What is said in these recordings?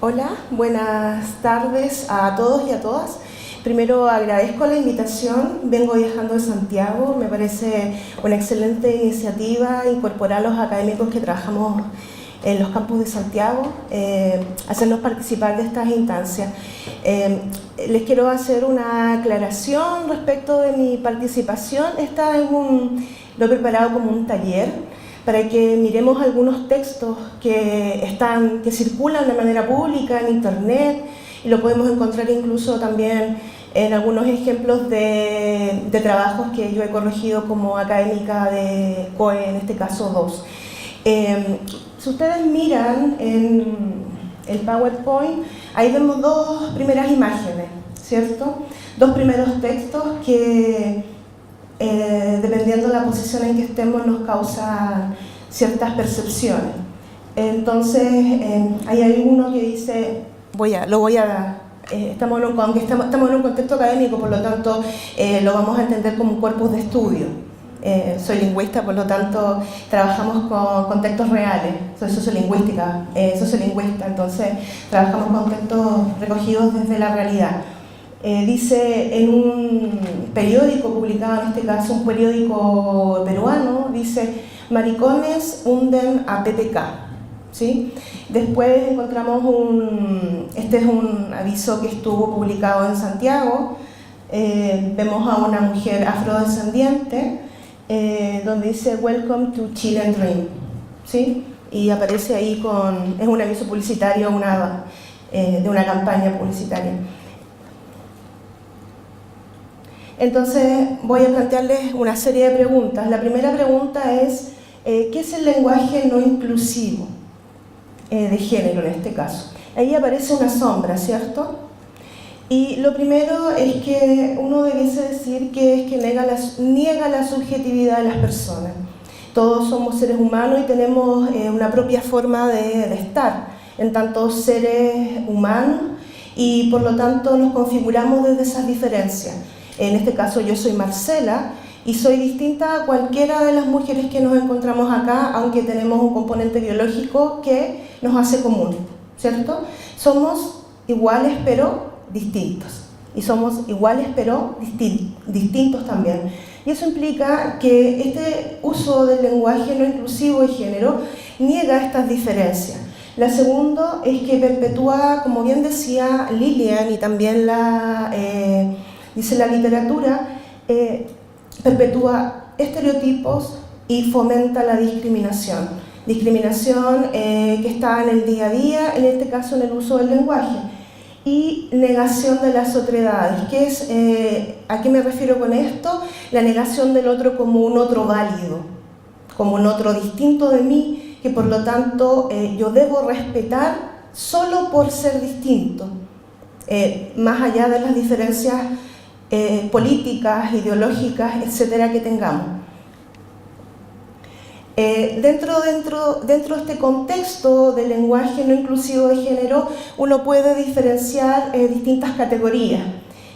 Hola, buenas tardes a todos y a todas. Primero agradezco la invitación, vengo viajando de Santiago, me parece una excelente iniciativa incorporar a los académicos que trabajamos en los campus de Santiago, hacernos participar de estas instancias. Les quiero hacer una aclaración respecto de mi participación. Lo he preparado como un taller para que miremos algunos textos que circulan de manera pública en internet, y lo podemos encontrar incluso también en algunos ejemplos de trabajos que yo he corregido como académica de COE, en este caso 2. Si ustedes miran en el PowerPoint, ahí vemos dos primeras imágenes, ¿cierto? Dos primeros textos que, dependiendo de la posición en que estemos, nos causan ciertas percepciones. Entonces, hay alguno que dice, estamos en un contexto académico, por lo tanto, lo vamos a entender como un corpus de estudio. Soy lingüista, por lo tanto, trabajamos con textos reales. Soy sociolingüista, entonces trabajamos con textos recogidos desde la realidad. Dice en un periódico publicado, en este caso un periódico peruano, dice: maricones hunden a PPK, ¿sí? Después encontramos este es un aviso que estuvo publicado en Santiago. Vemos a una mujer afrodescendiente donde dice Welcome to Chilean Dream, ¿sí? Y aparece ahí es un aviso publicitario de una campaña publicitaria. Entonces voy a plantearles una serie de preguntas. La primera pregunta es, ¿qué es el lenguaje no inclusivo de género en este caso? Ahí aparece una sombra, ¿cierto? Y lo primero es que uno debiese decir que es que niega la subjetividad de las personas. Todos somos seres humanos y tenemos una propia forma de estar, en tanto seres humanos, y por lo tanto nos configuramos desde esas diferencias. En este caso yo soy Marcela y soy distinta a cualquiera de las mujeres que nos encontramos acá, aunque tenemos un componente biológico que nos hace común, ¿cierto? Somos iguales pero distintos, y somos iguales pero distintos también. Y eso implica que este uso del lenguaje no inclusivo de género niega estas diferencias. La segunda es que perpetúa, como bien decía Lilian y también dice la literatura, perpetúa estereotipos y fomenta la discriminación. Discriminación que está en el día a día, en este caso en el uso del lenguaje. Y negación de las otredades. ¿A qué me refiero con esto? La negación del otro como un otro válido, como un otro distinto de mí, que por lo tanto yo debo respetar solo por ser distinto, más allá de las diferencias políticas, ideológicas, etcétera, que tengamos. Dentro de este contexto del lenguaje no inclusivo de género, uno puede diferenciar distintas categorías,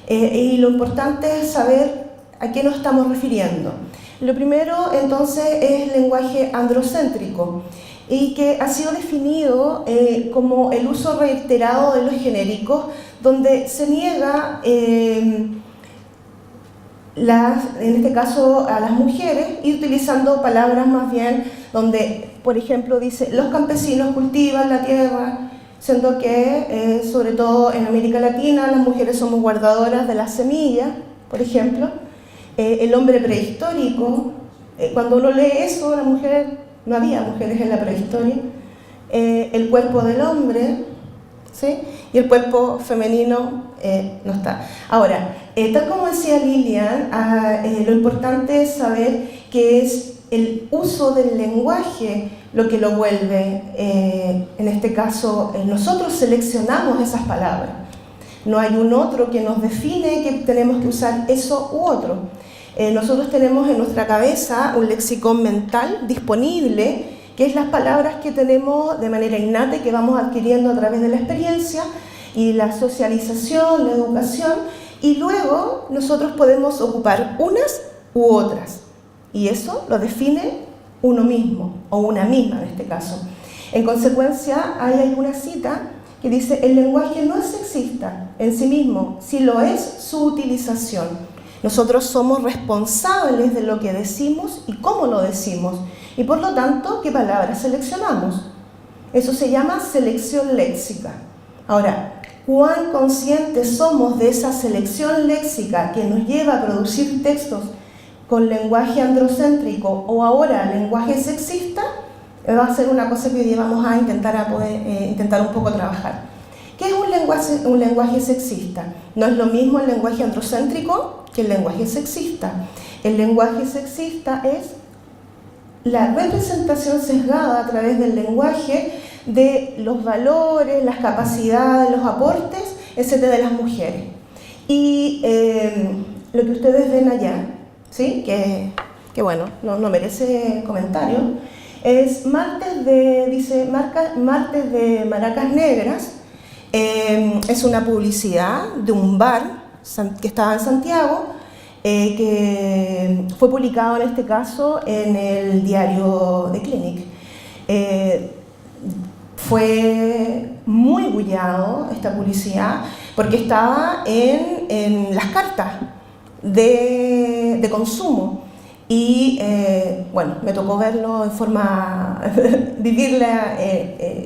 y lo importante es saber a qué nos estamos refiriendo. Lo primero, entonces, es el lenguaje androcéntrico, y que ha sido definido como el uso reiterado de los genéricos, donde se niega en este caso a las mujeres, y utilizando palabras más bien donde, por ejemplo, dice los campesinos cultivan la tierra, siendo que sobre todo en América Latina las mujeres somos guardadoras de las semillas, por ejemplo. El hombre prehistórico, cuando uno lee eso, no había mujeres en la prehistoria. El cuerpo del hombre, ¿sí? Y el cuerpo femenino no está. Ahora, tal como decía Lilian, lo importante es saber que es el uso del lenguaje lo que lo vuelve, en este caso, nosotros seleccionamos esas palabras. No hay un otro que nos define que tenemos que usar eso u otro. Nosotros tenemos en nuestra cabeza un lexicón mental disponible, que es las palabras que tenemos de manera innata y que vamos adquiriendo a través de la experiencia y la socialización, la educación, Y luego nosotros podemos ocupar unas u otras. Y eso lo define uno mismo, o una misma en este caso. En consecuencia, hay una cita que dice: el lenguaje no es sexista en sí mismo, si lo es su utilización. Nosotros somos responsables de lo que decimos y cómo lo decimos, y por lo tanto, qué palabras seleccionamos. Eso se llama selección léxica. Ahora, ¿cuán conscientes somos de esa selección léxica que nos lleva a producir textos con lenguaje androcéntrico o ahora lenguaje sexista? Va a ser una cosa que hoy vamos a intentar un poco trabajar. ¿Qué es un lenguaje sexista? No es lo mismo el lenguaje androcéntrico que el lenguaje sexista. El lenguaje sexista es la representación sesgada a través del lenguaje de los valores, las capacidades, los aportes, etcétera, de las mujeres. Y lo que ustedes ven allá, ¿sí? que bueno, no merece comentario, es martes de maracas negras. Es una publicidad de un bar que estaba en Santiago, que fue publicado en este caso en el diario The Clinic. Fue muy bullado esta publicidad porque estaba en las cartas de consumo. Y bueno, me tocó verlo en forma, vivirla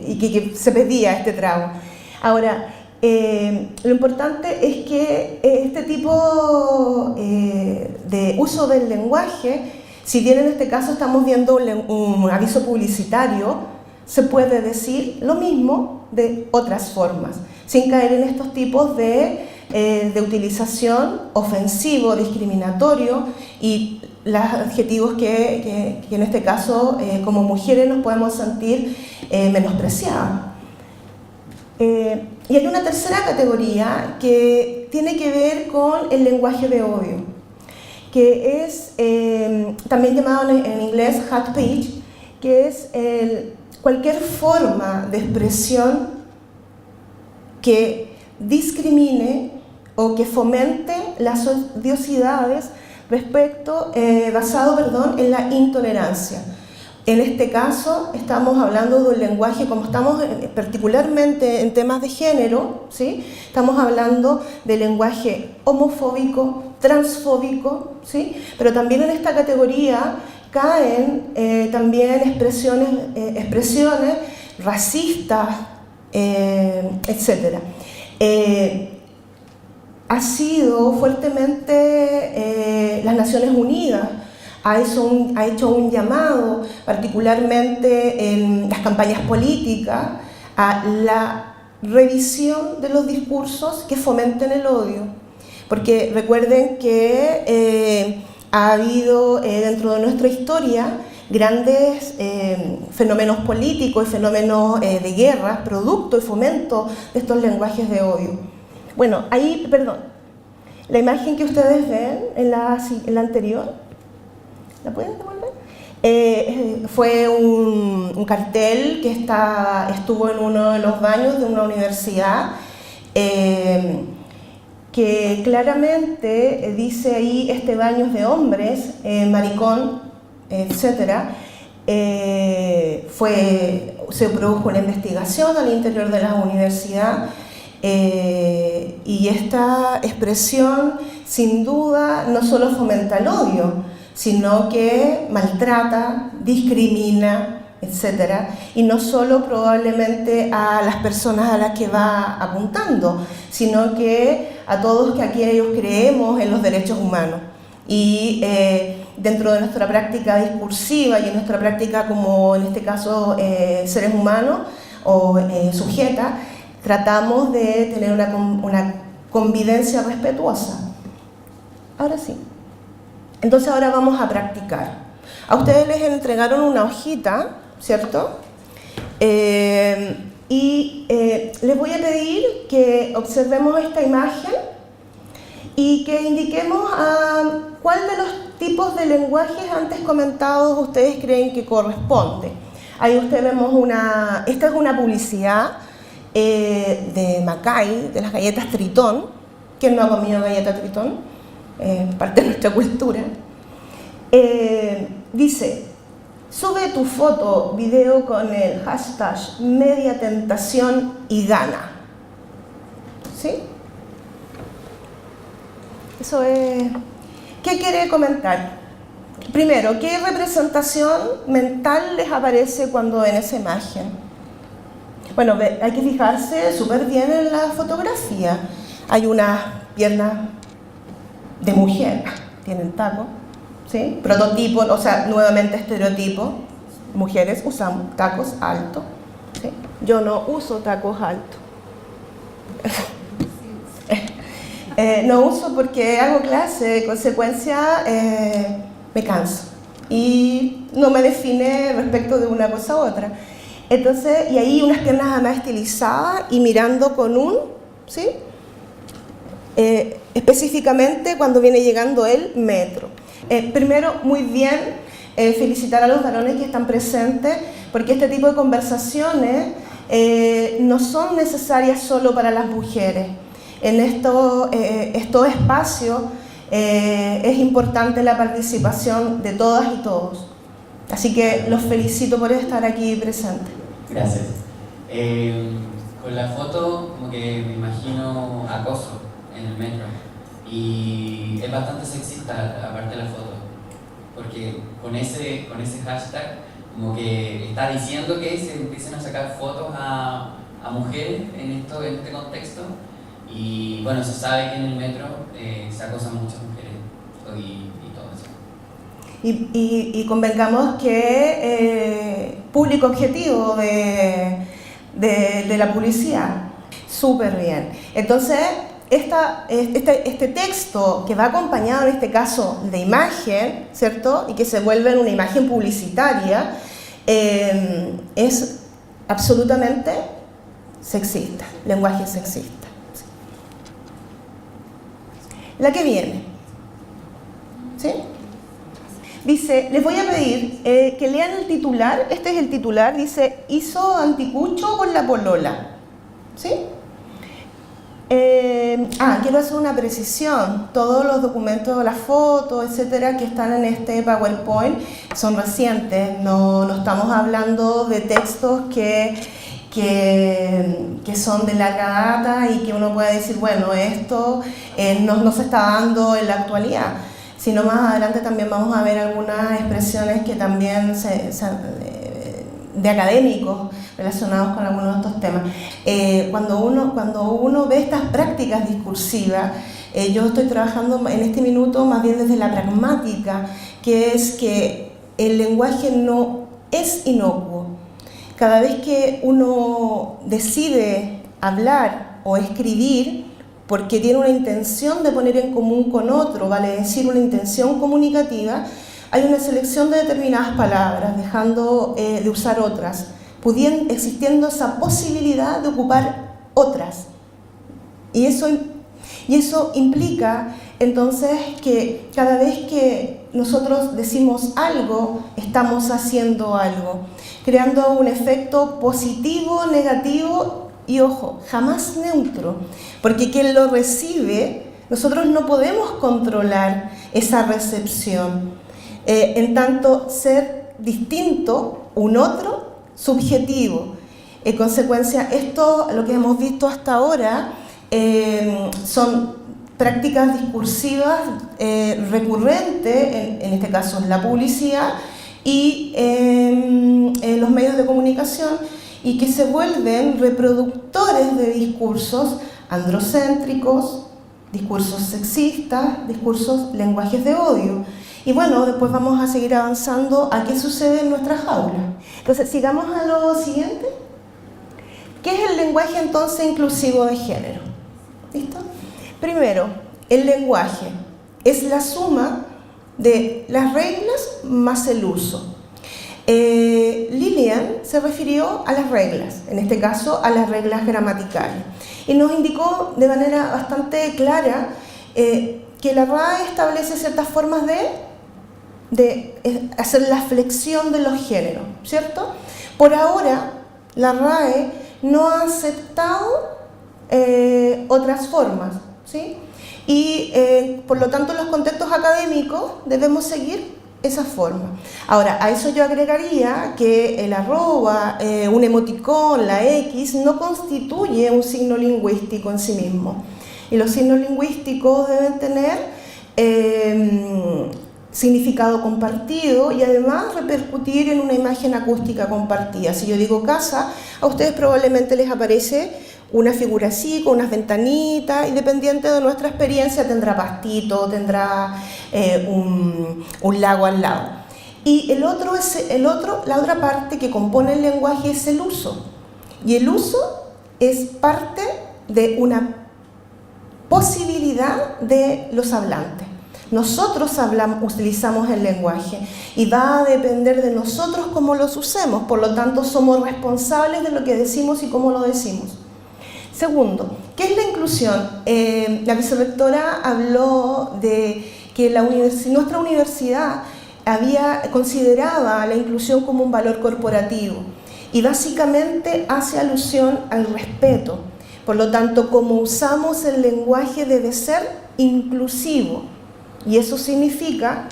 y que se pedía este trago. Ahora, lo importante es que este tipo de uso del lenguaje, si bien en este caso estamos viendo un aviso publicitario, se puede decir lo mismo de otras formas, sin caer en estos tipos de utilización ofensivo, discriminatorio y los adjetivos que en este caso como mujeres nos podemos sentir menospreciadas. Y hay una tercera categoría que tiene que ver con el lenguaje de odio, que es también llamado en inglés hate speech, que es cualquier forma de expresión que discrimine o que fomente las odiosidades basado en la intolerancia. En este caso estamos hablando de un lenguaje, como estamos particularmente en temas de género, ¿sí? Estamos hablando de lenguaje homofóbico, transfóbico, ¿sí? Pero también en esta categoría caen también expresiones racistas, etc. Ha sido fuertemente las Naciones Unidas ha hecho un llamado, particularmente en las campañas políticas, a la revisión de los discursos que fomenten el odio. Porque recuerden que ha habido dentro de nuestra historia grandes fenómenos políticos y fenómenos de guerra, producto y fomento de estos lenguajes de odio. Bueno, ahí, perdón, la imagen que ustedes ven en la anterior, ¿la pueden devolver? Fue un cartel que estuvo en uno de los baños de una universidad, que claramente dice ahí, este baño es de hombres, maricón, etc. Se produjo una investigación al interior de la universidad, y esta expresión sin duda no solo fomenta el odio, sino que maltrata, discrimina, etc. Y no solo probablemente a las personas a las que va apuntando, sino que a todos aquellos que creemos en los derechos humanos. Y dentro de nuestra práctica discursiva y en nuestra práctica como en este caso seres humanos o sujetas, tratamos de tener una convivencia respetuosa. Ahora sí. Entonces ahora vamos a practicar. A ustedes les entregaron una hojita, ¿cierto? Y les voy a pedir que observemos esta imagen y que indiquemos cuál de los tipos de lenguajes antes comentados ustedes creen que corresponde. Ahí ustedes vemos esta es una publicidad de Macay, de las galletas Tritón, ¿Quién no ha comido galleta Tritón? Parte de nuestra cultura. Dice, sube tu foto, video con el hashtag media tentación y gana. ¿Sí? Eso es... ¿Qué quiere comentar? Primero, ¿qué representación mental les aparece cuando ven esa imagen? Bueno, hay que fijarse súper bien en la fotografía. Hay unas piernas de mujer, tienen tacos, ¿sí? Prototipo, o sea, nuevamente estereotipo. Mujeres usamos tacos altos, ¿sí? Yo no uso tacos altos. No uso porque hago clase, de consecuencia me canso y no me define respecto de una cosa a otra. Entonces, y ahí unas piernas además estilizadas y mirando con un, ¿sí? Específicamente cuando viene llegando el metro. Primero, muy bien, felicitar a los varones que están presentes, porque este tipo de conversaciones no son necesarias solo para las mujeres. En estos espacios es importante la participación de todas y todos. Así que los felicito por estar aquí presentes. Gracias. Con la foto, como que me imagino acoso en el metro. Y es bastante sexista, aparte de la foto. Porque con ese hashtag, como que está diciendo que se empiecen a sacar fotos a mujeres en este contexto. Y bueno, se sabe que en el metro se acosan muchas mujeres y todo eso. Y convengamos que público objetivo de la publicidad, súper bien. Entonces, este texto que va acompañado en este caso de imagen, ¿cierto? Y que se vuelve en una imagen publicitaria, es absolutamente sexista, lenguaje sexista. La que viene, ¿sí? Dice, les voy a pedir que lean el titular. Este es el titular, dice, hizo anticucho con la polola, ¿sí? Quiero hacer una precisión. Todos los documentos, las fotos, etcétera, que están en este PowerPoint son recientes. No estamos hablando de textos que son de larga data y que uno puede decir, bueno, esto no se está dando en la actualidad, sino más adelante también vamos a ver algunas expresiones que también de académicos relacionados con algunos de estos temas. Cuando uno ve estas prácticas discursivas, yo estoy trabajando en este minuto más bien desde la pragmática, que es que el lenguaje no es inocuo. Cada vez que uno decide hablar o escribir porque tiene una intención de poner en común con otro, vale decir una intención comunicativa, hay una selección de determinadas palabras, dejando de usar otras, existiendo esa posibilidad de ocupar otras. Y eso implica entonces que cada vez que nosotros decimos algo, estamos haciendo algo, creando un efecto positivo, negativo y, ojo, jamás neutro, porque quien lo recibe, nosotros no podemos controlar esa recepción. En tanto, ser distinto, un otro, subjetivo. En consecuencia, esto, lo que hemos visto hasta ahora, son prácticas discursivas recurrentes, en este caso en la publicidad y en los medios de comunicación, y que se vuelven reproductores de discursos androcéntricos, discursos sexistas, discursos, lenguajes de odio. Y bueno, después vamos a seguir avanzando a qué sucede en nuestras aulas. Entonces, sigamos a lo siguiente. ¿Qué es el lenguaje entonces inclusivo de género? ¿Listo? Primero, el lenguaje es la suma de las reglas más el uso. Lillian se refirió a las reglas, en este caso a las reglas gramaticales, y nos indicó de manera bastante clara que la RAE establece ciertas formas de hacer la flexión de los géneros, ¿cierto? Por ahora, la RAE no ha aceptado otras formas, ¿sí? Y por lo tanto en los contextos académicos debemos seguir esa forma. Ahora, a eso yo agregaría que el arroba, un emoticón, la X, no constituye un signo lingüístico en sí mismo. Y los signos lingüísticos deben tener significado compartido y además repercutir en una imagen acústica compartida. Si yo digo casa, a ustedes probablemente les aparece una figura así, con unas ventanitas, y dependiente de nuestra experiencia tendrá pastito, tendrá un lago al lado. Y la otra parte que compone el lenguaje es el uso. Y el uso es parte de una posibilidad de los hablantes. Nosotros utilizamos el lenguaje y va a depender de nosotros cómo los usemos, por lo tanto somos responsables de lo que decimos y cómo lo decimos. Segundo, ¿qué es la inclusión? La vicerrectora habló de que nuestra universidad consideraba la inclusión como un valor corporativo y básicamente hace alusión al respeto. Por lo tanto, como usamos el lenguaje debe ser inclusivo. Y eso significa,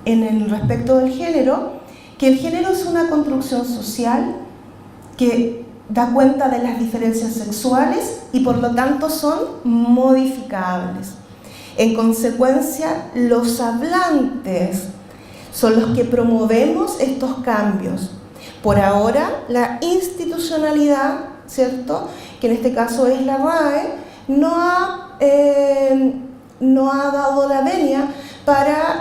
en el respecto del género, que el género es una construcción social que da cuenta de las diferencias sexuales y por lo tanto son modificables. En consecuencia, los hablantes son los que promovemos estos cambios. Por ahora, la institucionalidad, ¿cierto?, que en este caso es la RAE, no ha dado la venia para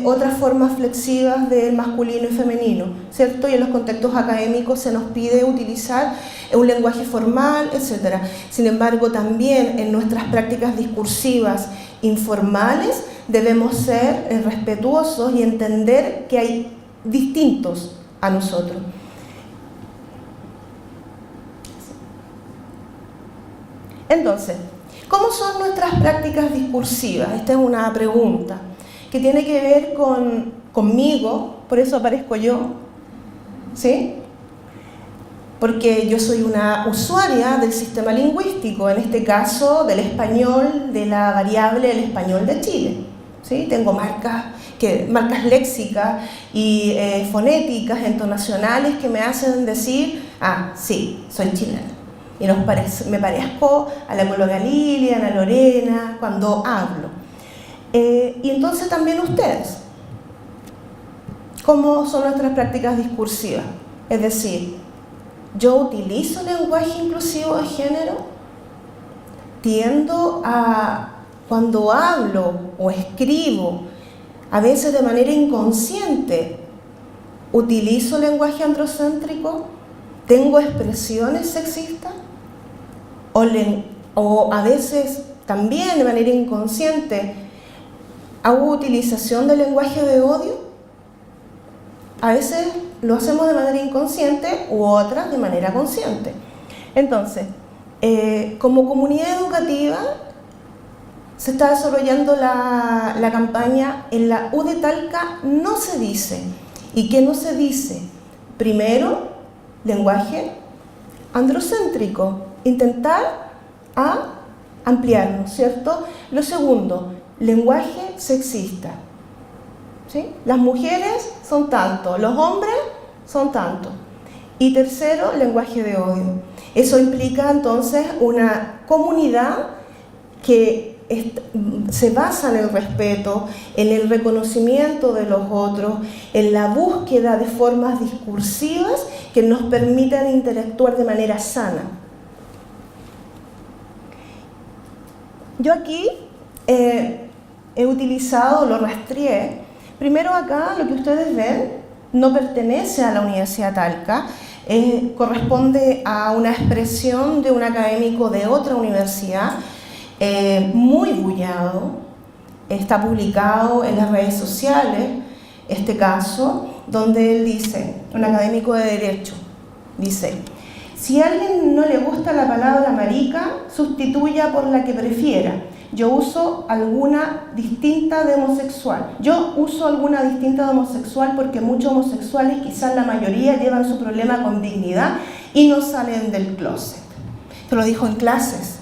otras formas flexivas del masculino y femenino, ¿cierto? Y en los contextos académicos se nos pide utilizar un lenguaje formal, etc. Sin embargo, también en nuestras prácticas discursivas informales debemos ser respetuosos y entender que hay distintos a nosotros. Entonces, ¿cómo son nuestras prácticas discursivas? Esta es una pregunta que tiene que ver conmigo, por eso aparezco yo, ¿sí? Porque yo soy una usuaria del sistema lingüístico, en este caso del español, de la variable del español de Chile, ¿sí? Tengo marcas léxicas y fonéticas, entonacionales que me hacen decir, ah, sí, soy chilena. Y me parezco a la Colonia Lilian, a Lorena, cuando hablo. Y entonces también ustedes, ¿cómo son nuestras prácticas discursivas? Es decir, ¿yo utilizo lenguaje inclusivo de género? Tiendo a, cuando hablo o escribo, a veces de manera inconsciente, ¿utilizo lenguaje androcéntrico? ¿Tengo expresiones sexistas? O a veces también de manera inconsciente hago utilización del lenguaje de odio. A veces lo hacemos de manera inconsciente u otras de manera consciente. Entonces, como comunidad educativa se está desarrollando la campaña en la U de Talca no se dice. ¿Y qué no se dice? Primero, lenguaje androcéntrico. Intentar ampliarnos, ¿cierto? Lo segundo, lenguaje sexista, ¿sí? Las mujeres son tanto, los hombres son tanto. Y tercero, lenguaje de odio. Eso implica entonces una comunidad que se basa en el respeto, en el reconocimiento de los otros, en la búsqueda de formas discursivas que nos permitan interactuar de manera sana. Yo aquí he utilizado, lo rastreé. Primero acá, lo que ustedes ven, no pertenece a la Universidad Talca, corresponde a una expresión de un académico de otra universidad, muy bullado, está publicado en las redes sociales, este caso, donde él dice, un académico de Derecho, dice: si a alguien no le gusta la palabra marica, sustituya por la que prefiera. Yo uso alguna distinta de homosexual. Yo uso alguna distinta de homosexual porque muchos homosexuales, quizás la mayoría, llevan su problema con dignidad y no salen del closet. Esto lo dijo en clases.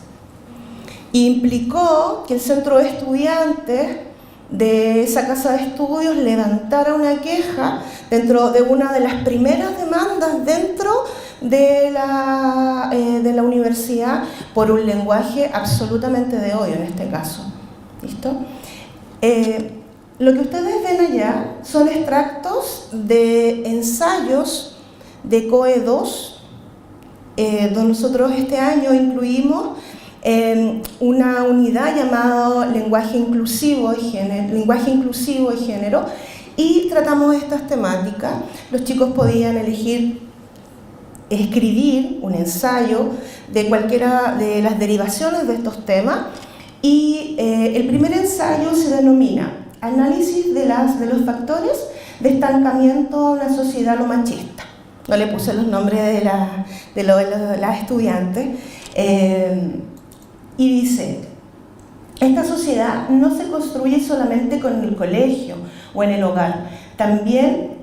Implicó que el centro de estudiantes de esa casa de estudios levantara una queja dentro de una de las primeras demandas dentro de la universidad por un lenguaje absolutamente de odio en este caso. ¿Listo? Lo que ustedes ven allá son extractos de ensayos de COE 2, donde nosotros este año incluimos una unidad llamada lenguaje inclusivo de género, y tratamos estas temáticas. Los chicos podían elegir escribir un ensayo de cualquiera de las derivaciones de estos temas, y el primer ensayo se denomina Análisis de los factores de estancamiento de una sociedad lo machista. No le puse los nombres de las estudiantes. Y dice: esta sociedad no se construye solamente con el colegio o en el hogar, también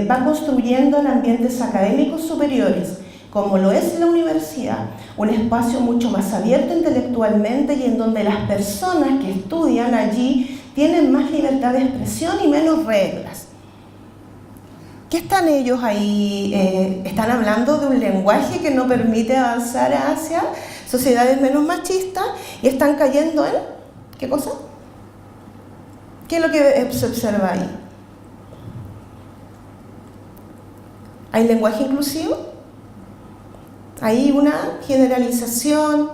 va construyendo en ambientes académicos superiores, como lo es la universidad, un espacio mucho más abierto intelectualmente y en donde las personas que estudian allí tienen más libertad de expresión y menos reglas. ¿Qué están ellos ahí? Están hablando de un lenguaje que no permite avanzar hacia sociedades menos machistas y están cayendo en... ¿qué cosa? ¿Qué es lo que se observa ahí? ¿Hay lenguaje inclusivo? Hay una generalización.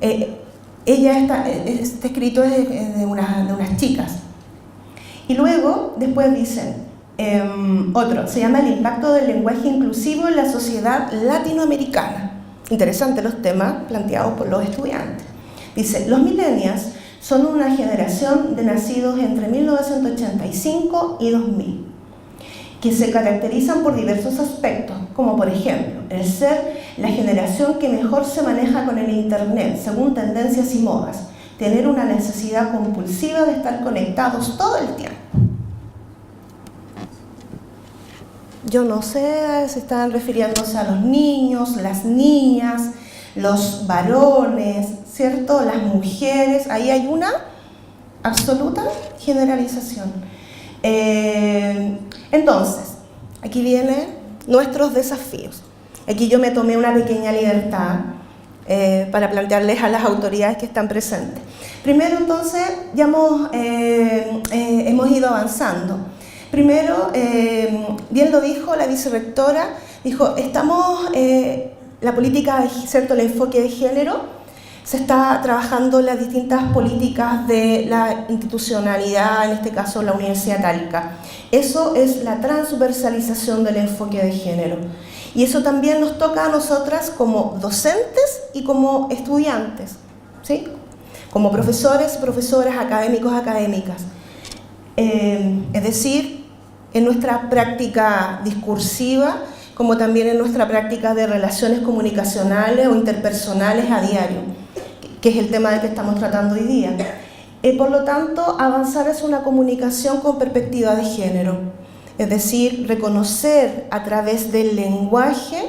Este escrito es de unas chicas. Y luego, después dicen, otro, se llama el impacto del lenguaje inclusivo en la sociedad latinoamericana. Interesantes los temas planteados por los estudiantes. Dice: los millennials son una generación de nacidos entre 1985 y 2000, que se caracterizan por diversos aspectos, como por ejemplo, el ser la generación que mejor se maneja con el internet, según tendencias y modas, tener una necesidad compulsiva de estar conectados todo el tiempo. Yo no sé si están refiriéndose a los niños, las niñas, los varones, ¿cierto? Las mujeres. Ahí hay una absoluta generalización. Entonces, aquí vienen nuestros desafíos. Aquí yo me tomé una pequeña libertad para plantearles a las autoridades que están presentes. Primero, entonces, ya hemos ido avanzando. Primero, bien lo dijo la vicerrectora, dijo, la política, ¿cierto?, el enfoque de género, se está trabajando las distintas políticas de la institucionalidad, en este caso la Universidad Talca. Eso es la transversalización del enfoque de género. Y eso también nos toca a nosotras como docentes y como estudiantes, ¿sí? Como profesores, profesoras, académicos, académicas. Es decir, en nuestra práctica discursiva, como también en nuestra práctica de relaciones comunicacionales o interpersonales a diario, que es el tema del que estamos tratando hoy día. Por lo tanto, avanzar es una comunicación con perspectiva de género, es decir, reconocer a través del lenguaje,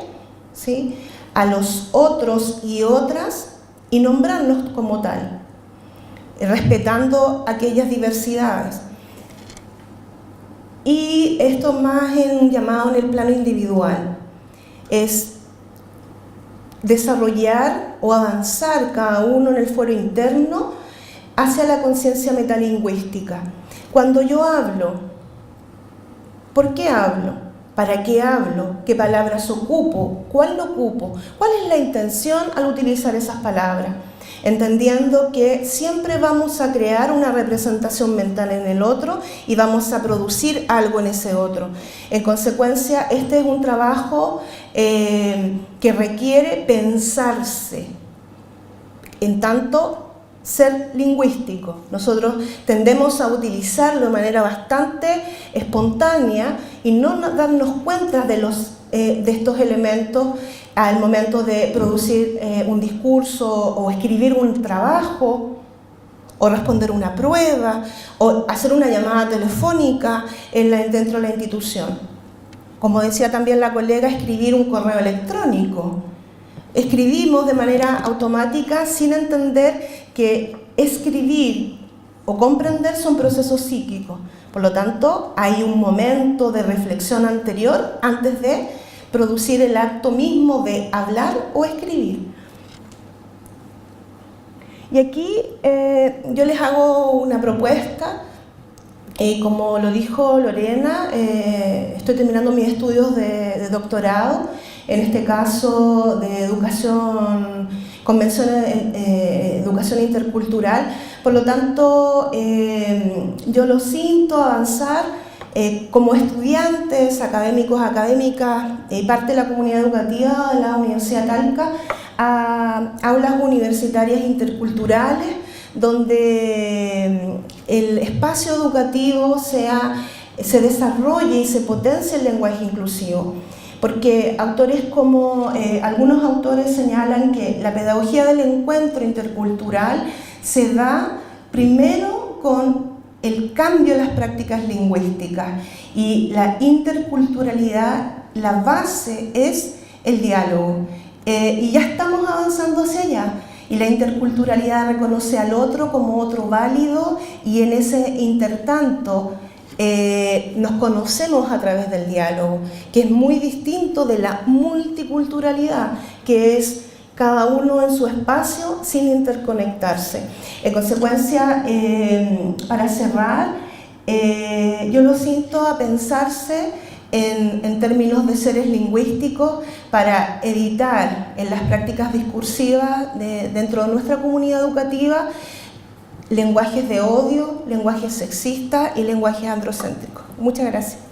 ¿sí?, a los otros y otras y nombrarlos como tal, respetando aquellas diversidades. Y esto más llamado en el plano individual, es desarrollar o avanzar cada uno en el fuero interno hacia la conciencia metalingüística. Cuando yo hablo, ¿por qué hablo? ¿Para qué hablo? ¿Qué palabras ocupo? ¿Cuál ocupo? ¿Cuál es la intención al utilizar esas palabras? Entendiendo que siempre vamos a crear una representación mental en el otro y vamos a producir algo en ese otro. En consecuencia, este es un trabajo que requiere pensarse, en tanto ser lingüístico. Nosotros tendemos a utilizarlo de manera bastante espontánea y no darnos cuenta de estos elementos al momento de producir un discurso o escribir un trabajo o responder una prueba o hacer una llamada telefónica dentro de la institución. Como decía también la colega, escribir un correo electrónico. Escribimos de manera automática sin entender que escribir o comprender son procesos psíquicos. Por lo tanto, hay un momento de reflexión anterior antes de producir el acto mismo de hablar o escribir. Y aquí yo les hago una propuesta. Como lo dijo Lorena, estoy terminando mis estudios de doctorado, en este caso de educación, convención de educación intercultural. Por lo tanto, yo lo siento avanzar como estudiantes, académicos, académicas, parte de la comunidad educativa de la Universidad de Talca, a aulas universitarias interculturales, donde el espacio educativo se desarrolle y se potencie el lenguaje inclusivo. Porque algunos autores señalan que la pedagogía del encuentro intercultural se da primero con el cambio de las prácticas lingüísticas, y la interculturalidad, la base es el diálogo. Y ya estamos avanzando hacia allá. Y la interculturalidad reconoce al otro como otro válido, y en ese intertanto nos conocemos a través del diálogo, que es muy distinto de la multiculturalidad, que es cada uno en su espacio sin interconectarse. En consecuencia, para cerrar, yo lo siento a pensarse en términos de seres lingüísticos, para evitar en las prácticas discursivas dentro de nuestra comunidad educativa lenguajes de odio, lenguajes sexistas y lenguajes androcéntricos. Muchas gracias.